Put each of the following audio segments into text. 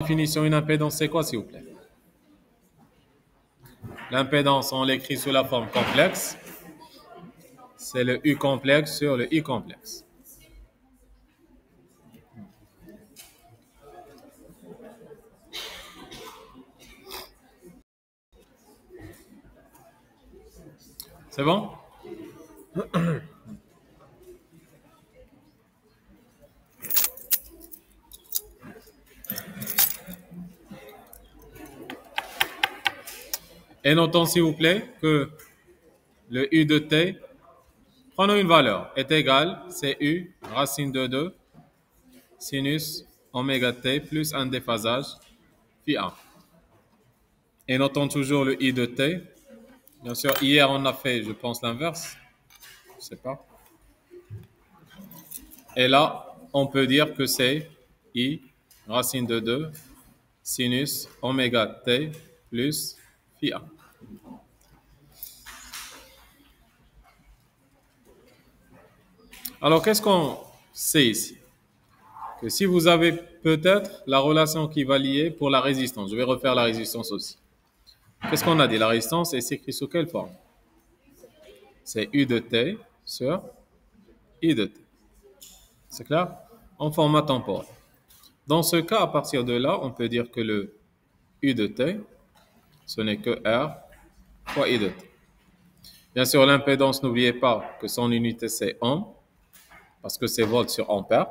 Définition, une impédance, c'est quoi, s'il vous plaît? L'impédance, on l'écrit sous la forme complexe. C'est le U complexe sur le I complexe. C'est bon? Et notons, s'il vous plaît, que le U de T, prenons une valeur, est égal, c'est U, racine de 2, sinus oméga T plus un déphasage, phi 1. Et notons toujours le I de T. Bien sûr, hier, on a fait, je pense, l'inverse. Je ne sais pas. Et là, on peut dire que c'est I, racine de 2, sinus oméga T plus phi 1. Alors, qu'est-ce qu'on sait ici? Que si vous avez peut-être la relation qui va lier pour la résistance, je vais refaire la résistance aussi. Qu'est-ce qu'on a dit? La résistance est écrite sous quelle forme? C'est U de T sur I de T. C'est clair? En format temporel. Dans ce cas, à partir de là, on peut dire que le U de T, ce n'est que R fois I de T. Bien sûr, l'impédance, n'oubliez pas que son unité, c'est ohm, parce que c'est volt sur ampère.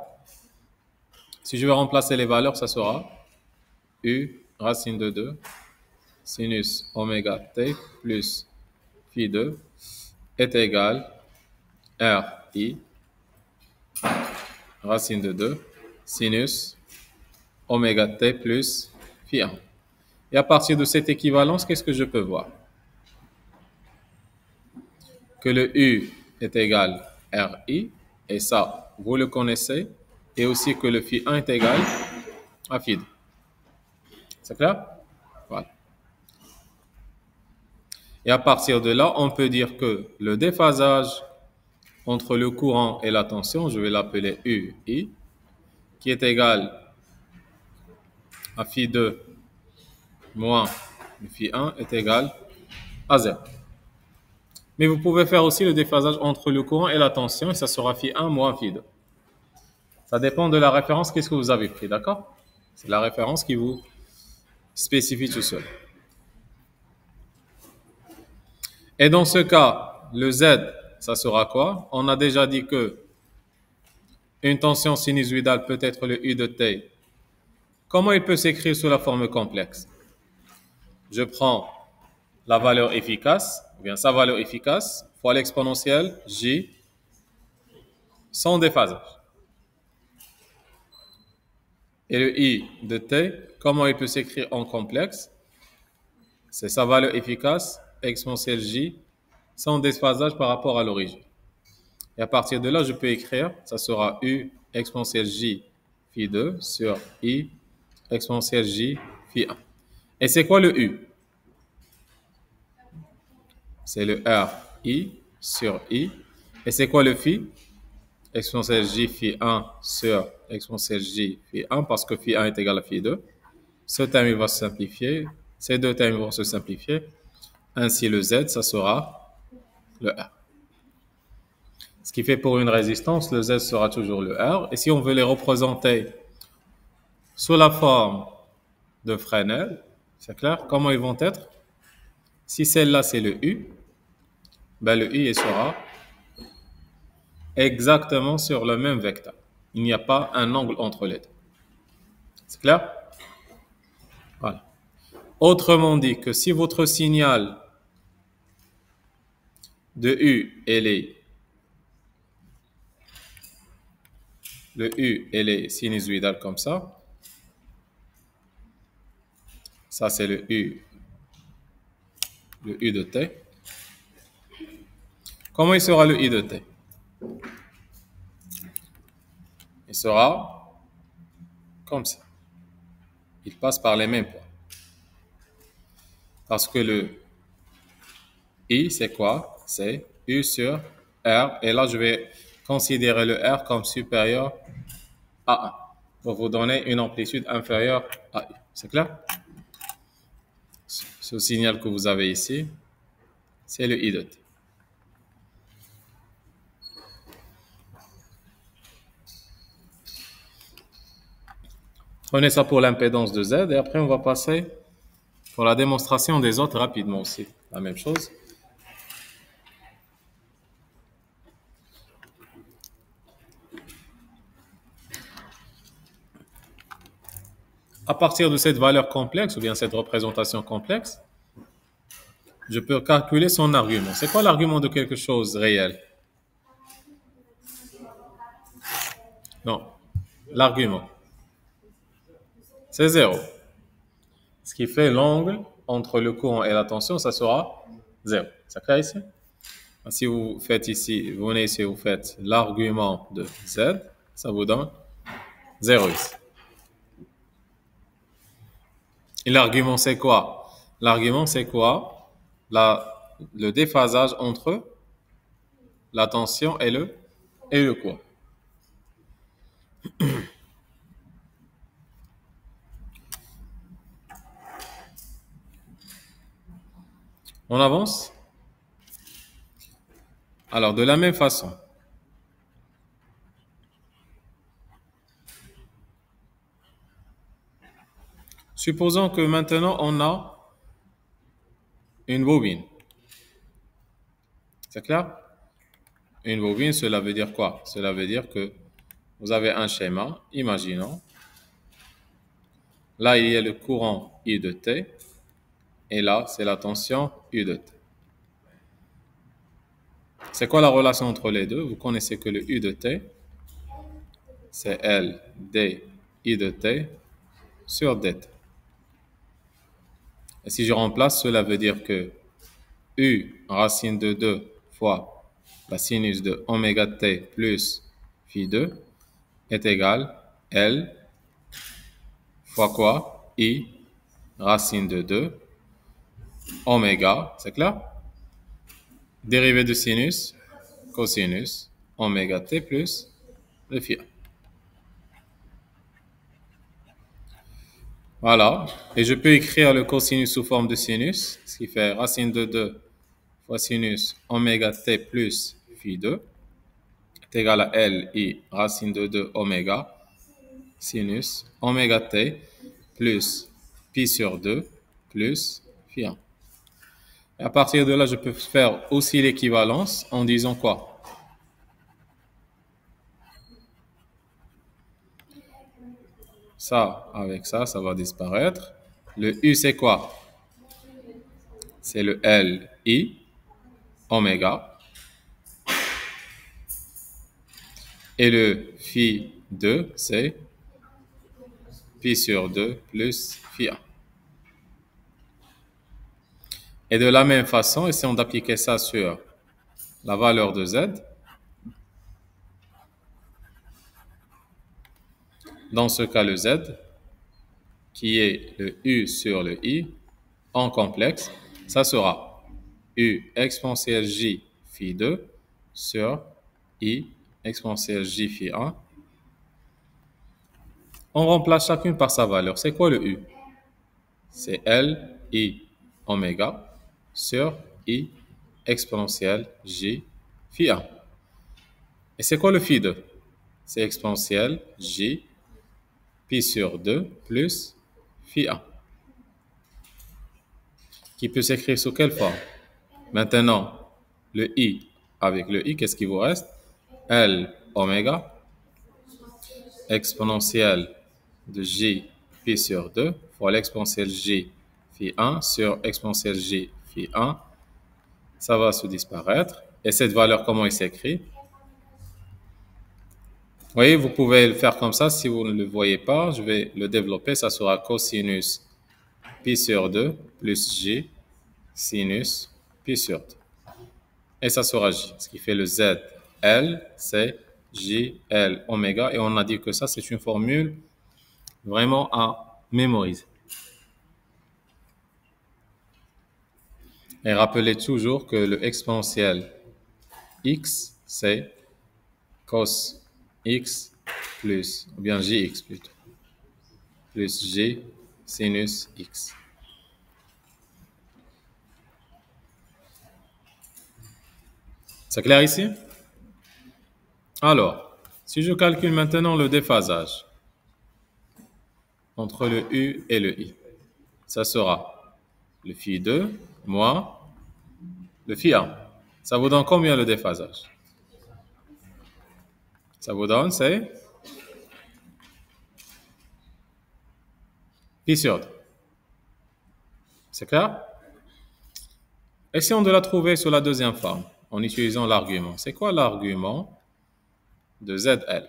Si je vais remplacer les valeurs, ça sera U racine de 2 sinus oméga T plus phi 2 est égal RI racine de 2 sinus oméga T plus phi 1. Et à partir de cette équivalence, qu'est-ce que je peux voir? Que le U est égal RI, et ça, vous le connaissez, et aussi que le phi 1 est égal à phi 2. C'est clair? Voilà. Et à partir de là, on peut dire que le déphasage entre le courant et la tension, je vais l'appeler UI, qui est égal à phi 2 moins phi 1 est égal à 0. Mais vous pouvez faire aussi le déphasage entre le courant et la tension, et ça sera phi 1 moins phi 2. Ça dépend de la référence, qu'est-ce que vous avez pris, d'accord? C'est la référence qui vous spécifie tout seul. Et dans ce cas, le Z, ça sera quoi? On a déjà dit que une tension sinusoïdale peut être le U de T. Comment il peut s'écrire sous la forme complexe? Je prends la valeur efficace, ou bien sa valeur efficace, fois l'exponentielle J sans déphasage. Et le I de T, comment il peut s'écrire en complexe? C'est sa valeur efficace, exponentielle J, sans déphasage par rapport à l'origine. Et à partir de là, je peux écrire, ça sera U exponentielle J phi 2 sur I exponentielle J phi 1. Et c'est quoi le U? C'est le R I sur I. Et c'est quoi le phi? Exponentielle J phi 1 sur exponentielle J phi 1, parce que phi 1 est égal à phi 2. Ce terme il va se simplifier. Ces deux termes vont se simplifier. Ainsi, le Z, ça sera le R. Ce qui fait pour une résistance, le Z sera toujours le R. Et si on veut les représenter sous la forme de Fresnel, c'est clair? Comment ils vont être? Si celle-là, c'est le U, ben le U sera exactement sur le même vecteur. Il n'y a pas un angle entre les deux. C'est clair? Voilà. Autrement dit, que si votre signal de U, le U, elle est sinusoïdale comme ça. Ça, c'est le U de T. Comment il sera le I de T? Il sera comme ça. Il passe par les mêmes points. Parce que le I, c'est quoi? C'est U sur R. Et là, je vais considérer le R comme supérieur à 1 pour vous donner une amplitude inférieure à U. C'est clair? Ce signal que vous avez ici, c'est le I de t. Prenez ça pour l'impédance de Z et après on va passer pour la démonstration des autres rapidement aussi. La même chose. À partir de cette valeur complexe ou bien cette représentation complexe, je peux calculer son argument. C'est quoi l'argument de quelque chose réel? Non, l'argument, c'est 0. Ce qui fait l'angle entre le courant et la tension, ça sera 0. C'est clair ici? Si vous faites ici, vous venez ici, vous faites l'argument de Z, ça vous donne 0 ici. Et l'argument, c'est quoi? L'argument, c'est quoi? Le déphasage entre la tension et le courant. On avance? Alors, de la même façon, supposons que maintenant on a une bobine. C'est clair? Une bobine, cela veut dire quoi? Cela veut dire que vous avez un schéma, imaginons. Là, il y a le courant I de T, et là, c'est la tension U de T. C'est quoi la relation entre les deux? Vous connaissez que le U de T, c'est L d I de T sur dt. Et si je remplace, cela veut dire que U racine de 2 fois la sinus de oméga t plus phi 2 est égal L fois quoi? I racine de 2 oméga, c'est clair? Dérivée de sinus, cosinus, oméga t plus le phi 1. Voilà. Et je peux écrire le cosinus sous forme de sinus, ce qui fait racine de 2 fois sinus oméga t plus phi 2 est égal à L I racine de 2 oméga sinus oméga t plus pi sur 2 plus phi 1. Et à partir de là, je peux faire aussi l'équivalence en disant quoi? Ça, avec ça, ça va disparaître. Le U, c'est quoi? C'est le L, I, oméga. Et le phi 2, c'est pi sur 2 plus phi 1. Et de la même façon, essayons d'appliquer ça sur la valeur de Z. Dans ce cas, le Z, qui est le U sur le I, en complexe, ça sera U exponentielle J phi 2 sur I exponentielle J phi 1. On remplace chacune par sa valeur. C'est quoi le U? C'est L, I, oméga sur I exponentielle J phi 1. Et c'est quoi le phi 2? C'est exponentielle J pi sur 2 plus phi 1. Qui peut s'écrire sous quelle forme? Maintenant, le I avec le I, qu'est-ce qui vous reste? L oméga exponentielle de J pi sur 2 fois l'exponentielle J phi 1 sur exponentielle J phi 1. Ça va se disparaître. Et cette valeur, comment il s'écrit? Vous voyez, vous pouvez le faire comme ça. Si vous ne le voyez pas, je vais le développer. Ça sera cosinus pi sur 2 plus J sinus pi sur 2. Et ça sera J. Ce qui fait le Z, L, c'est J, L, oméga. Et on a dit que ça, c'est une formule vraiment à mémoriser. Et rappelez toujours que le exponentiel x, c'est cos x plus, ou bien jx plutôt, plus j sinus x. C'est clair ici? Alors, si je calcule maintenant le déphasage entre le U et le I, ça sera le phi 2 moins le phi 1. Ça vous donne combien le déphasage? Ça vous donne, c'est pi sur 2. C'est clair? Essayons de la trouver sur la deuxième forme en utilisant l'argument. C'est quoi l'argument de ZL?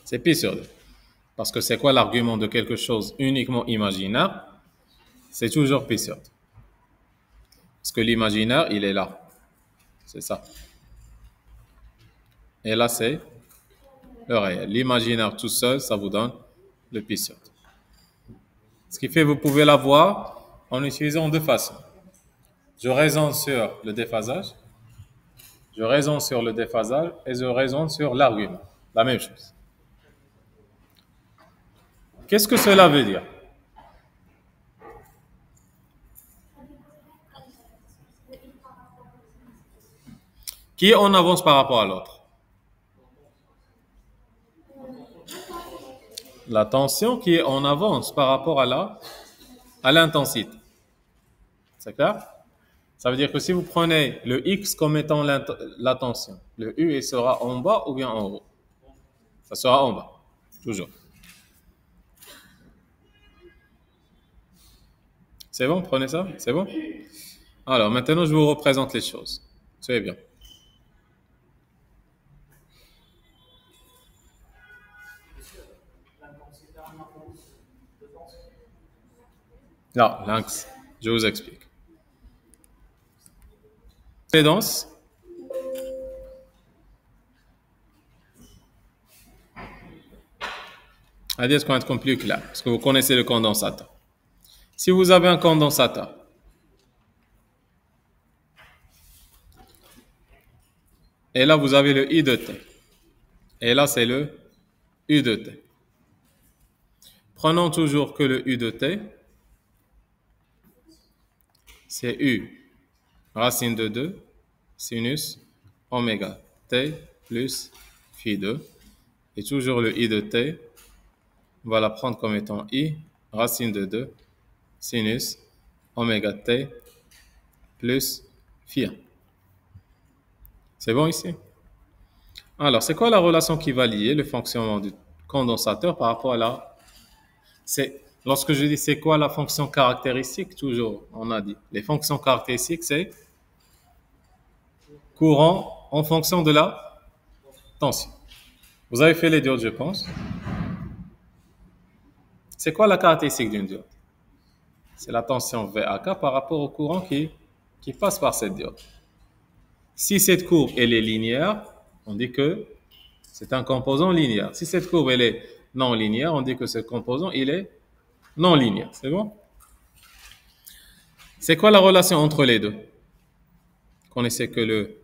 C'est pi sur 2. Parce que c'est quoi l'argument de quelque chose uniquement imaginaire? C'est toujours pi sur 2. Parce que l'imaginaire, il est là. C'est ça. Et là, c'est le réel. L'imaginaire tout seul, ça vous donne le pi sur 2. Ce qui fait que vous pouvez l'avoir en utilisant deux façons. Je raisonne sur le déphasage, je raisonne sur le déphasage et je raisonne sur l'argument. La même chose. Qu'est-ce que cela veut dire? Qui est en avance par rapport à l'autre? La tension qui est en avance par rapport à l'intensité. C'est clair? Ça veut dire que si vous prenez le X comme étant la tension, le U il sera en bas ou bien en haut? Ça sera en bas, toujours. C'est bon, prenez ça? C'est bon? Alors, maintenant, je vous représente les choses. Soyez bien. Là, lynx, je vous explique. C'est dense. Allez, est-ce qu'on va être plus clair? Parce que vous connaissez le condensateur. Si vous avez un condensateur, et là, vous avez le I de T, et là, c'est le U de T. Prenons toujours que le U de T, c'est U racine de 2 sinus oméga T plus phi 2. Et toujours le I de T, on va la prendre comme étant I racine de 2 sinus oméga T plus phi 1. C'est bon ici? Alors, c'est quoi la relation qui va lier le fonctionnement du condensateur par rapport à lorsque je dis c'est quoi la fonction caractéristique, toujours, on a dit, les fonctions caractéristiques, c'est courant en fonction de la tension. Vous avez fait les diodes, je pense. C'est quoi la caractéristique d'une diode? C'est la tension VAK par rapport au courant qui passe par cette diode. Si cette courbe, elle est linéaire, on dit que c'est un composant linéaire. Si cette courbe, elle est non linéaire, on dit que ce composant, il est non linéaire. C'est bon? C'est quoi la relation entre les deux? Vous connaissez que le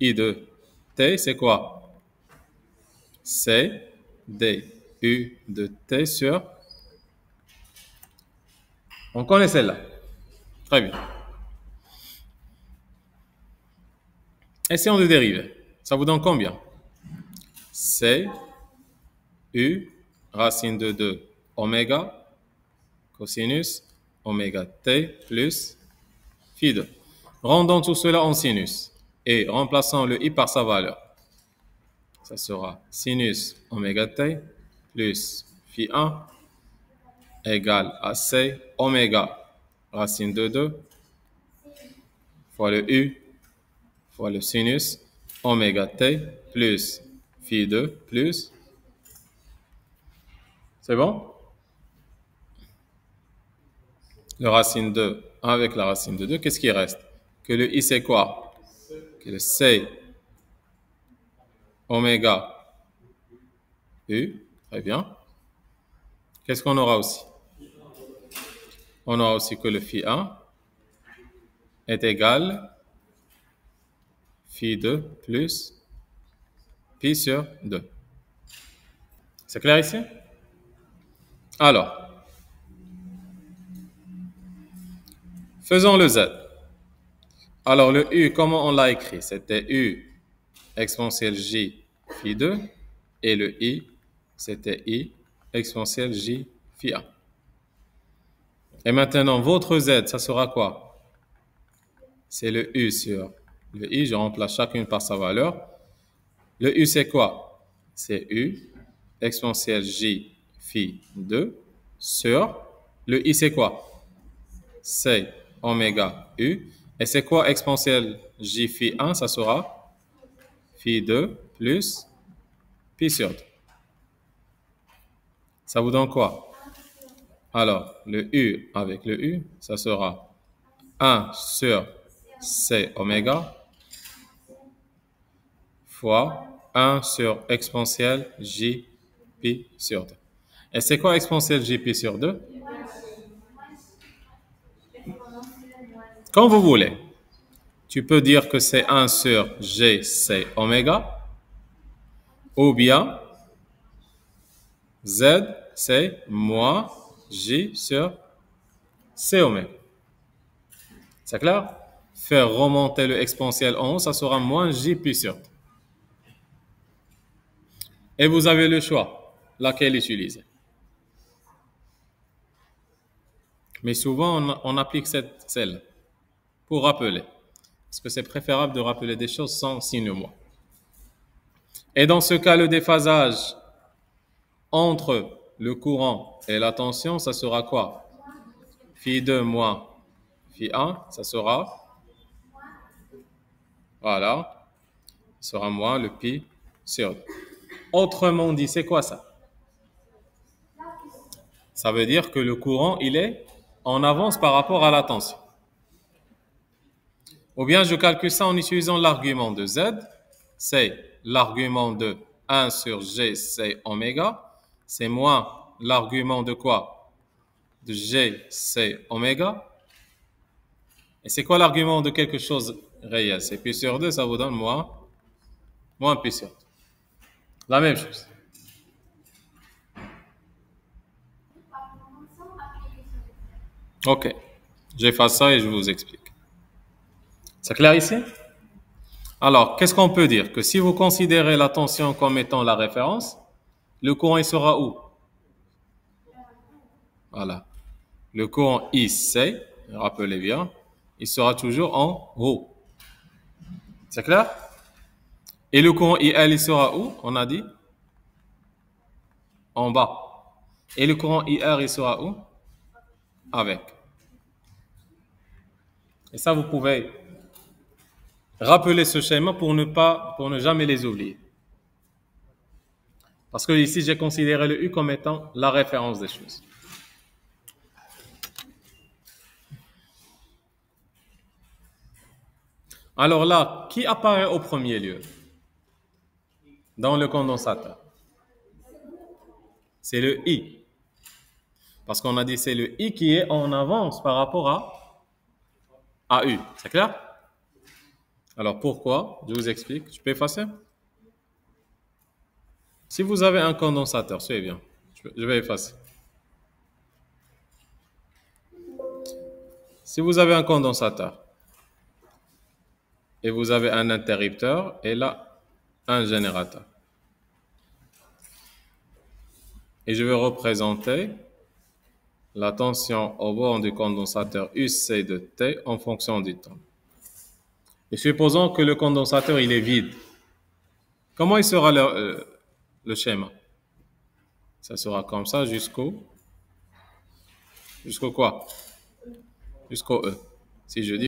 I de T, c'est quoi? C'est du de T sur... On connaît celle-là. Très bien. Essayons de dériver. Ça vous donne combien? C'est U racine de 2 oméga cosinus oméga T plus phi 2. Rendons tout cela en sinus et remplaçons le I par sa valeur. Ça sera sinus oméga T plus phi 1 égale à C oméga racine de 2 fois le U fois le sinus oméga T plus phi 2 plus... C'est bon? Le racine 2 avec la racine de 2, qu'est-ce qui reste? Que le I, c'est quoi? Que le C oméga U. Très bien. Qu'est-ce qu'on aura aussi? On aura aussi que le phi 1 est égal phi 2 plus pi sur 2. C'est clair ici? Alors, faisons le Z. Alors, le U, comment on l'a écrit? C'était U exponentielle J phi 2 et le I, c'était I exponentielle J phi 1. Et maintenant, votre Z, ça sera quoi? C'est le U sur le I, je remplace chacune par sa valeur. Le U, c'est quoi? C'est U exponentielle J phi 2 sur le I, c'est quoi? C'est oméga U. Et c'est quoi exponentielle J phi 1? Ça sera phi 2 plus pi sur 2. Ça vous donne quoi? Alors, le U avec le U, ça sera 1 sur C oméga fois 1 sur exponentielle J pi sur 2. Et c'est quoi exponentielle J pi sur 2? Quand vous voulez. Tu peux dire que c'est 1 sur G C oméga ou bien Z c'est moins J sur C oméga. C'est clair? Faire remonter le exponentiel en haut, ça sera moins J pi sur 2. Et vous avez le choix, laquelle utiliser. Mais souvent, on applique celle pour rappeler. Parce que c'est préférable de rappeler des choses sans signe moins. Et dans ce cas, le déphasage entre le courant et la tension, ça sera quoi? Phi 2 moins phi 1, ça sera, voilà, ça sera moins le pi sur 2. Autrement dit, c'est quoi ça? Ça veut dire que le courant, il est en avance par rapport à la tension. Ou bien je calcule ça en utilisant l'argument de Z, c'est l'argument de 1 sur G, C oméga, c'est moins l'argument de quoi? De G, C oméga. Et c'est quoi l'argument de quelque chose réel? C'est pi sur 2, ça vous donne moins pi sur 2. La même chose. Ok, j'efface ça et je vous explique. C'est clair ici? Alors, qu'est-ce qu'on peut dire? Que si vous considérez la tension comme étant la référence, le courant il sera où? Voilà. Le courant IC, rappelez bien, il sera toujours en haut. C'est clair? Et le courant IL, il sera où? On a dit? En bas. Et le courant IR, il sera où? Avec. Et ça, vous pouvez rappeler ce schéma pour ne jamais les oublier. Parce que ici, j'ai considéré le U comme étant la référence des choses. Alors là, qui apparaît au premier lieu dans le condensateur? C'est le I. Parce qu'on a dit c'est le I qui est en avance par rapport à U. C'est clair? Alors pourquoi? Je vous explique. Je peux effacer? Si vous avez un condensateur, suivez bien. Je vais effacer. Si vous avez un condensateur et vous avez un interrupteur et là, un générateur. Et je vais représenter la tension au bord du condensateur UC de T en fonction du temps. Et supposons que le condensateur il est vide. Comment il sera le schéma? Ça sera comme ça jusqu'au quoi? Jusqu'au E. Si je dis